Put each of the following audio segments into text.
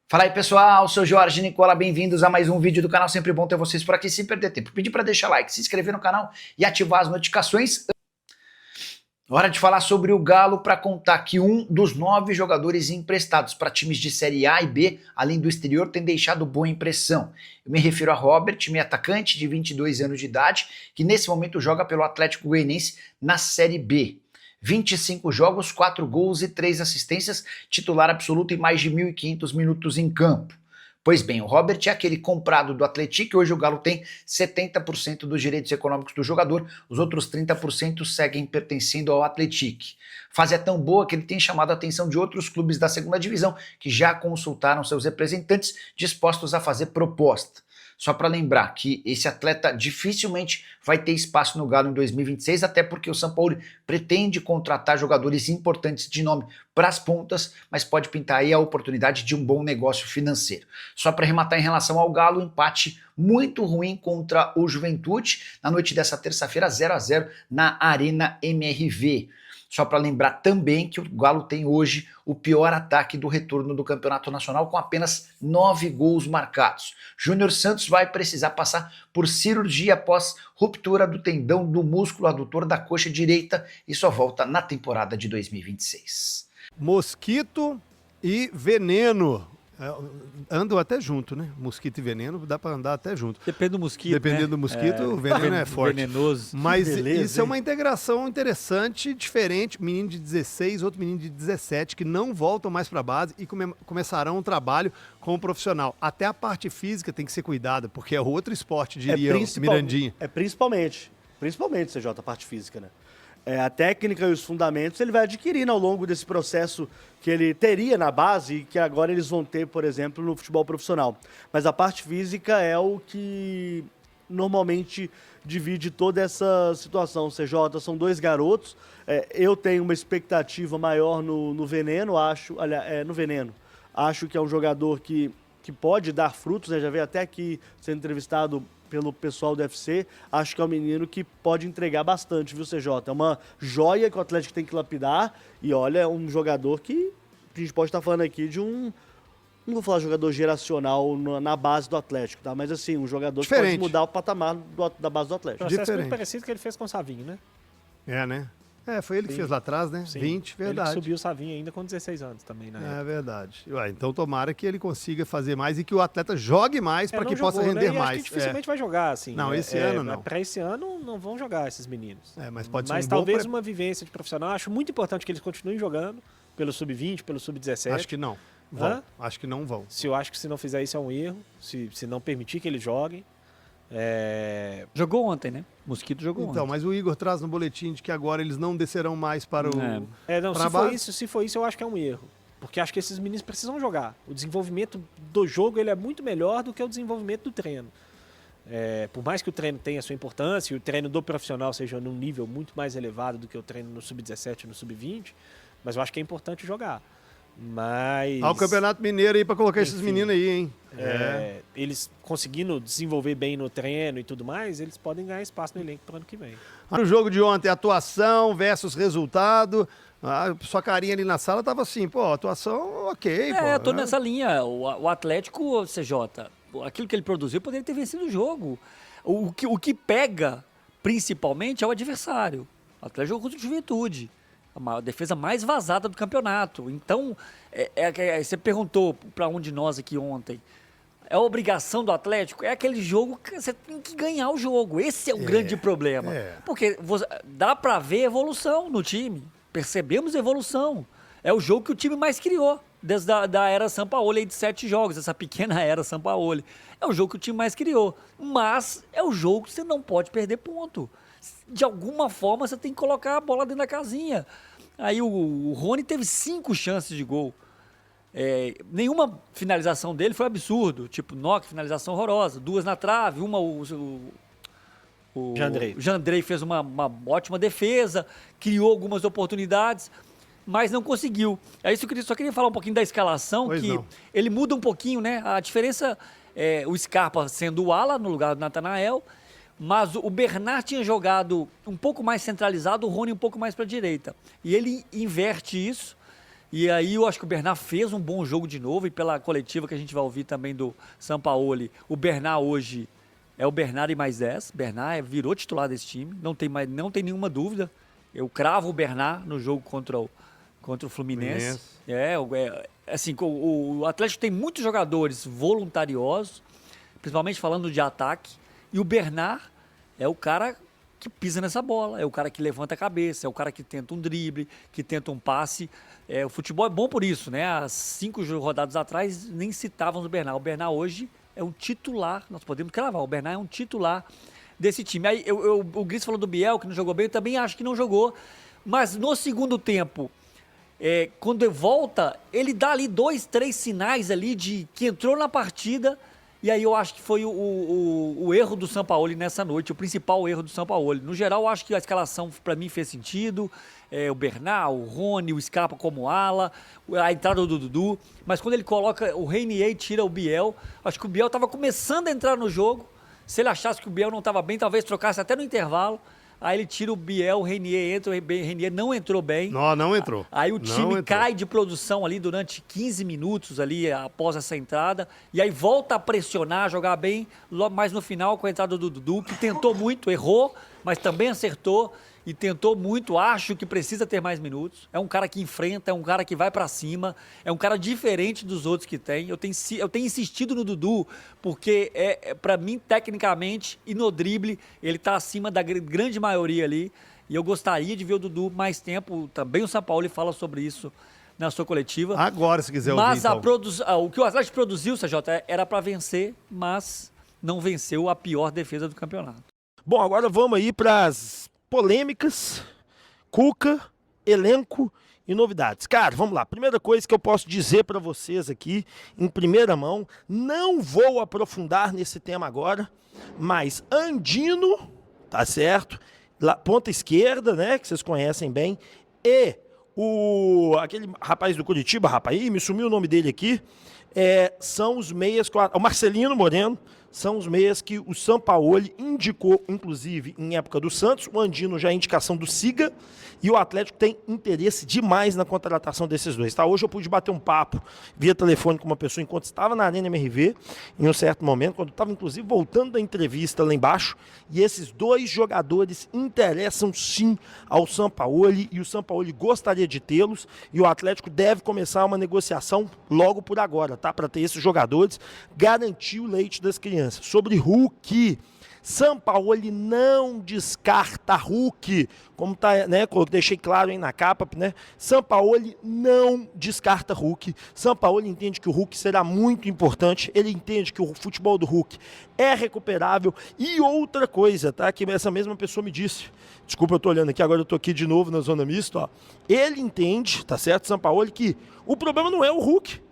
Fala aí pessoal, sou Jorge Nicola, bem-vindos a mais um vídeo do canal, sempre bom ter vocês por aqui, sem perder tempo. Pedir para deixar like, se inscrever no canal e ativar as notificações. Hora de falar sobre o Galo para contar que um dos 9 jogadores emprestados para times de Série A e B, além do exterior, tem deixado boa impressão. Eu me refiro a Robert, meio atacante de 22 anos de idade, que nesse momento joga pelo Atlético Goianiense na Série B. 25 jogos, 4 gols e 3 assistências, titular absoluto e mais de 1.500 minutos em campo. Pois bem, o Robert é aquele comprado do Atlético e hoje o Galo tem 70% dos direitos econômicos do jogador, os outros 30% seguem pertencendo ao Atlético. A fase é tão boa que ele tem chamado a atenção de outros clubes da segunda divisão que já consultaram seus representantes dispostos a fazer proposta. Só para lembrar que esse atleta dificilmente vai ter espaço no Galo em 2026, até porque o Sampaoli pretende contratar jogadores importantes de nome para as pontas, mas pode pintar aí a oportunidade de um bom negócio financeiro. Só para arrematar em relação ao Galo, empate muito ruim contra o Juventude na noite dessa terça-feira, 0-0 na Arena MRV. Só para lembrar também que o Galo tem hoje o pior ataque do retorno do Campeonato Nacional, com apenas 9 gols marcados. Júnior Santos vai precisar passar por cirurgia após ruptura do tendão do músculo adutor da coxa direita e só volta na temporada de 2026. Mosquito e veneno. Andam até junto, né? Mosquito e veneno, dá pra andar até junto. Depende do mosquito, Dependendo né? do mosquito, o veneno é forte. Venenoso. Mas beleza, isso é hein? uma integração interessante, diferente. Menino de 16, outro menino de 17, que não voltam mais pra base e começarão um trabalho com o profissional. Até a parte física tem que ser cuidada, porque é outro esporte, diria o Mirandinha. Principalmente, CJ, a parte física, né? A técnica e os fundamentos ele vai adquirindo ao longo desse processo que ele teria na base e que agora eles vão ter, por exemplo, no futebol profissional. Mas a parte física é o que normalmente divide toda essa situação. CJ, são 2 garotos. Eu tenho uma expectativa maior no Veneno, acho. Aliás, no Veneno. Acho que é um jogador que pode dar frutos, né? Já veio até aqui sendo entrevistado pelo pessoal do UFC, acho que é um menino que pode entregar bastante, viu, CJ? É uma joia que o Atlético tem que lapidar e olha, é um jogador que a gente pode estar falando aqui de um, não vou falar jogador geracional na base do Atlético, tá? Mas assim, um jogador que pode mudar o patamar da base do Atlético. O processo muito parecido que ele fez com o Savinho, né? É, né? Foi ele que fez lá atrás, né? Sim. 20, verdade. Ele subiu o Savinho ainda com 16 anos também, né? É verdade. Então tomara que ele consiga fazer mais e que o atleta jogue mais para que possa render né? mais. Acho que dificilmente vai jogar, assim. Não, esse ano não. Para esse ano não vão jogar esses meninos. Mas pode ser Mas talvez uma vivência de profissional. Acho muito importante que eles continuem jogando pelo Sub-20, pelo Sub-17. Acho que não. Acho que não vão. Eu acho que se não fizer isso é um erro. Se não permitir que eles joguem. Jogou ontem, né? Mosquito jogou ontem. Mas o Igor traz no boletim de que agora eles não descerão mais para o... Se for isso, eu acho que é um erro. Porque acho que esses meninos precisam jogar. O desenvolvimento do jogo ele é muito melhor do que o desenvolvimento do treino. Por mais que o treino tenha sua importância e o treino do profissional seja num nível muito mais elevado do que o treino no Sub-17 e no Sub-20, mas eu acho que é importante jogar. Mas... o Campeonato Mineiro aí para colocar esses meninos aí, hein? Eles conseguindo desenvolver bem no treino e tudo mais, eles podem ganhar espaço no elenco para o ano que vem. No jogo de ontem, atuação versus resultado. Sua carinha ali na sala tava assim, atuação ok. Eu tô nessa linha. O Atlético, CJ, aquilo que ele produziu poderia ter vencido o jogo. O que pega, principalmente, é o adversário. O Atlético jogou contra o Juventude. A defesa mais vazada do campeonato. Então, você perguntou para um de nós aqui ontem, é a obrigação do Atlético? É aquele jogo que você tem que ganhar o jogo. Esse é o grande problema. Porque dá para ver evolução no time. Percebemos evolução. É o jogo que o time mais criou, desde a era Sampaoli, de 7 jogos, essa pequena era Sampaoli. É o jogo que o time mais criou. Mas é o jogo que você não pode perder ponto. De alguma forma, você tem que colocar a bola dentro da casinha. Aí o Rony teve 5 chances de gol. Nenhuma finalização dele foi absurdo. Tipo, finalização horrorosa. 2 na trave, uma o Jandrei fez uma ótima defesa, criou algumas oportunidades, mas não conseguiu. Aí eu só queria falar um pouquinho da escalação, ele muda um pouquinho, né? A diferença é o Scarpa sendo o ala no lugar do Natanael, mas o Bernard tinha jogado um pouco mais centralizado, o Rony um pouco mais para a direita. E ele inverte isso E aí eu acho que o Bernard fez um bom jogo de novo, e pela coletiva que a gente vai ouvir também do Sampaoli, o Bernard hoje é o Bernard e mais 10. Bernard virou titular desse time, não tem nenhuma dúvida. Eu cravo o Bernard no jogo contra o Fluminense. Assim, o Atlético tem muitos jogadores voluntariosos, principalmente falando de ataque, e o Bernard é o cara que pisa nessa bola, é o cara que levanta a cabeça, é o cara que tenta um drible, que tenta um passe. O futebol é bom por isso, né? Há 5 rodadas atrás nem citávamos o Bernard. O Bernard hoje é um titular, nós podemos cravar, o Bernard é um titular desse time. Aí o Gris falou do Biel, que não jogou bem, eu também acho que não jogou, mas no segundo tempo, quando ele volta, ele dá ali 2, 3 sinais ali de que entrou na partida. E aí eu acho que foi o erro do Sampaoli nessa noite, o principal erro do Sampaoli. No geral, eu acho que a escalação para mim fez sentido. O Bernard, o Rony, o Scarpa como ala, a entrada do Dudu. Mas quando ele coloca o Reinier e tira o Biel, acho que o Biel estava começando a entrar no jogo. Se ele achasse que o Biel não estava bem, talvez trocasse até no intervalo. Aí ele tira o Biel, o Reinier entra, o Reinier não entrou bem. Não entrou. Aí o time cai de produção ali durante 15 minutos ali após essa entrada. E aí volta a pressionar, jogar bem. Logo mais no final com a entrada do Dudu, que tentou muito, errou, mas também acertou. E tentou muito, acho que precisa ter mais minutos. É um cara que enfrenta, é um cara que vai pra cima, é um cara diferente dos outros que tem. Eu tenho insistido no Dudu, porque para mim, tecnicamente e no drible, ele tá acima da grande maioria ali. E eu gostaria de ver o Dudu mais tempo. Também o Sampaoli fala sobre isso na sua coletiva. Agora, se quiser ouvir, mas então. o que o Atlético produziu, CJ, era para vencer, mas não venceu a pior defesa do campeonato. Bom, agora vamos aí para as polêmicas, Cuca, elenco e novidades. Cara, vamos lá. Primeira coisa que eu posso dizer para vocês aqui, em primeira mão, não vou aprofundar nesse tema agora, mas Andino, tá certo? Ponta esquerda, né, que vocês conhecem bem, e aquele rapaz do Curitiba, me sumiu o nome dele aqui, são os meias, o Marcelino Moreno, são os meias que o Sampaoli indicou, inclusive, em época do Santos. O Andino já é indicação do Siga, e o Atlético tem interesse demais na contratação desses dois. Tá? Hoje eu pude bater um papo via telefone com uma pessoa enquanto estava na Arena MRV, em um certo momento, quando estava, inclusive, voltando da entrevista lá embaixo, e esses dois jogadores interessam sim ao Sampaoli, e o Sampaoli gostaria de tê-los, e o Atlético deve começar uma negociação logo por agora, tá? Para ter esses jogadores, garantir o leite das crianças. Sobre Hulk, Sampaoli não descarta Hulk, como tá, né, eu deixei claro aí na capa, né? Sampaoli não descarta Hulk. Sampaoli entende que o Hulk será muito importante, ele entende que o futebol do Hulk é recuperável. E outra coisa, tá, que essa mesma pessoa me disse, desculpa, eu tô olhando aqui, agora eu tô aqui de novo na zona mista, ó. Ele entende, tá certo, Sampaoli, que o problema não é o Hulk.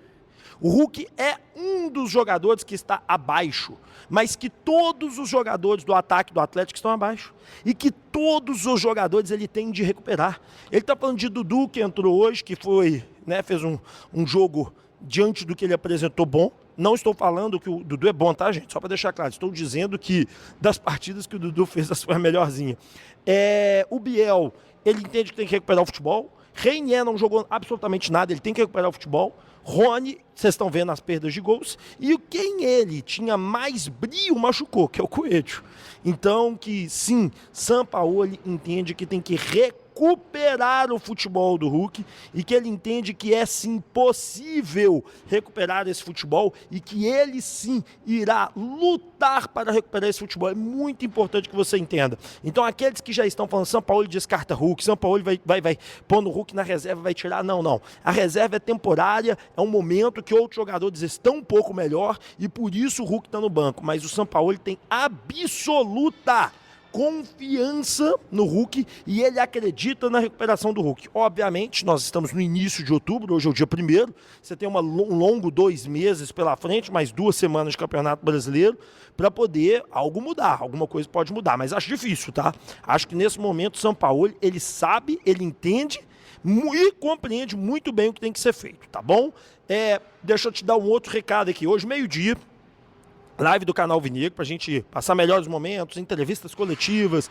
O Hulk é um dos jogadores que está abaixo, mas que todos os jogadores do ataque do Atlético estão abaixo. E que todos os jogadores ele tem de recuperar. Ele está falando de Dudu, que entrou hoje, que foi, né, fez um jogo diante do que ele apresentou bom. Não estou falando que o Dudu é bom, tá, gente? Só para deixar claro, estou dizendo que das partidas que o Dudu fez, essa foi a melhorzinha. O Biel, ele entende que tem que recuperar o futebol. Reinier não jogou absolutamente nada, ele tem que recuperar o futebol. Rony, vocês estão vendo as perdas de gols. E quem ele tinha mais brio machucou, que é o Coelho. Então, que sim, Sampaoli entende que tem que recuperar o futebol do Hulk e que ele entende que é sim possível recuperar esse futebol e que ele sim irá lutar para recuperar esse futebol. É muito importante que você entenda. Então, aqueles que já estão falando Sampaoli descarta Hulk, Sampaoli vai pôr no Hulk na reserva, vai tirar, não. A reserva é temporária, é um momento que outros jogadores estão um pouco melhor e por isso o Hulk está no banco. Mas o Sampaoli tem absoluta confiança no Hulk e ele acredita na recuperação do Hulk. Obviamente, nós estamos no início de outubro, hoje é o dia 1º, você tem um longo 2 meses pela frente, mais 2 semanas de Campeonato Brasileiro, para poder algo mudar, alguma coisa pode mudar, mas acho difícil, tá? Acho que nesse momento o Sampaoli, ele sabe, ele entende e compreende muito bem o que tem que ser feito, tá bom? Deixa eu te dar um outro recado aqui, hoje meio-dia, Live do canal Vinegro, pra gente passar melhores momentos, entrevistas coletivas,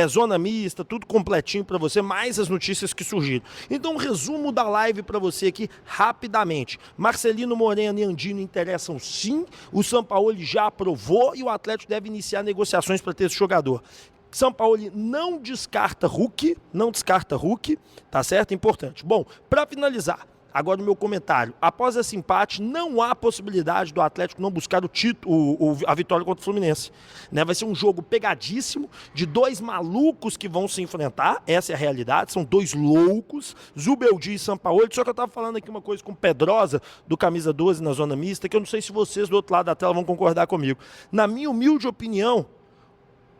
zona mista, tudo completinho pra você, mais as notícias que surgiram. Então, um resumo da live pra você aqui, rapidamente. Marcelino Moreno e Andino interessam sim, o Sampaoli já aprovou e o Atlético deve iniciar negociações para ter esse jogador. Sampaoli não descarta Hulk, tá certo? Importante. Bom, pra finalizar, agora o meu comentário. Após esse empate, não há possibilidade do Atlético não buscar o título, a vitória contra o Fluminense. Né? Vai ser um jogo pegadíssimo, de dois malucos que vão se enfrentar. Essa é a realidade, são dois loucos, Zubeldia e Sampaoli. Só que eu estava falando aqui uma coisa com Pedrosa, do Camisa 12 na Zona Mista, que eu não sei se vocês do outro lado da tela vão concordar comigo. Na minha humilde opinião,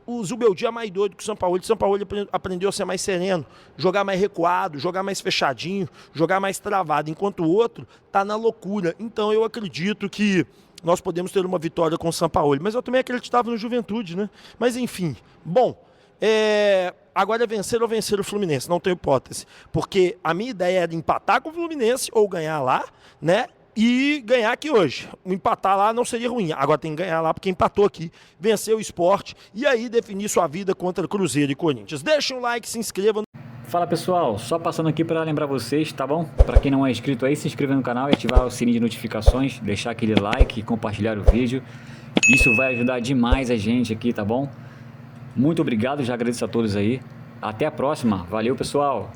o Zubeldia é mais doido que o Sampaoli. O Sampaoli aprendeu a ser mais sereno, jogar mais recuado, jogar mais fechadinho, jogar mais travado, enquanto o outro tá na loucura. Então eu acredito que nós podemos ter uma vitória com o Sampaoli. Mas eu também acreditava no Juventude, né? Mas enfim, bom, agora é vencer ou vencer o Fluminense, não tem hipótese. Porque a minha ideia era empatar com o Fluminense ou ganhar lá, né? E ganhar aqui hoje. Empatar lá não seria ruim. Agora tem que ganhar lá porque empatou aqui, venceu o Sport e aí definir sua vida contra Cruzeiro e Corinthians. Deixa um like, se inscreva. Fala pessoal, só passando aqui para lembrar vocês, tá bom? Para quem não é inscrito aí, se inscreva no canal e ativar o sininho de notificações, deixar aquele like, compartilhar o vídeo. Isso vai ajudar demais a gente aqui, tá bom? Muito obrigado, já agradeço a todos aí. Até a próxima. Valeu, pessoal!